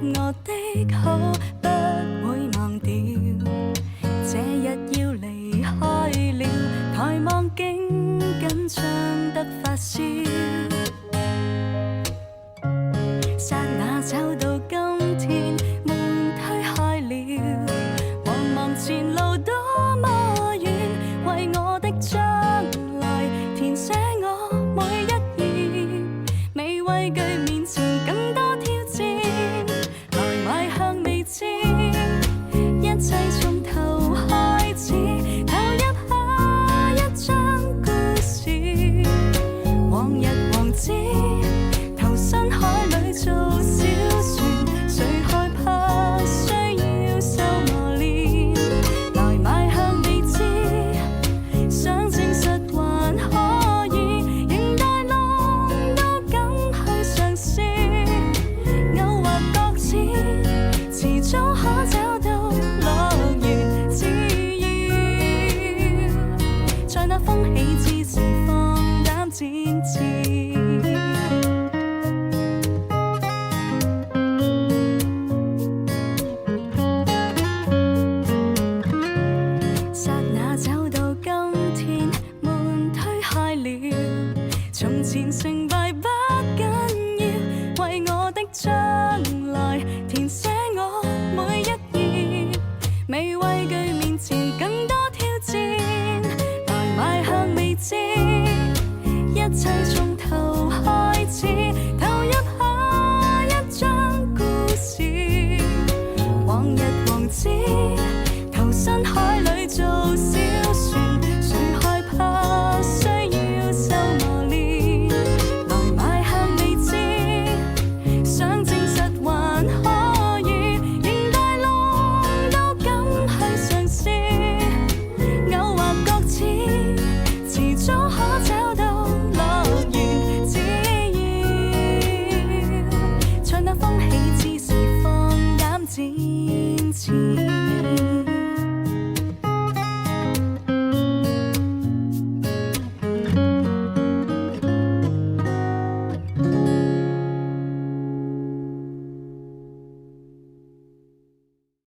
我的好，不會忘掉。這日要離開了，抬望竟緊張得發燒。剎那走到今天，門推開了，茫茫前路多麼遠，為我的將來填寫我每一頁，未畏懼面前更多挑戰，來邁向未知，一切從頭開始，投入下一張故事，往日王子投身海裏做小船，誰害怕需要受磨練，來邁向未知，想證實還可以，迎大浪都敢去嘗試，偶或擱淺，遲早可找到樂園，只要在那風起之時放膽展翅。剎那走到今天，門推開了，從前成敗不緊要，為我的將來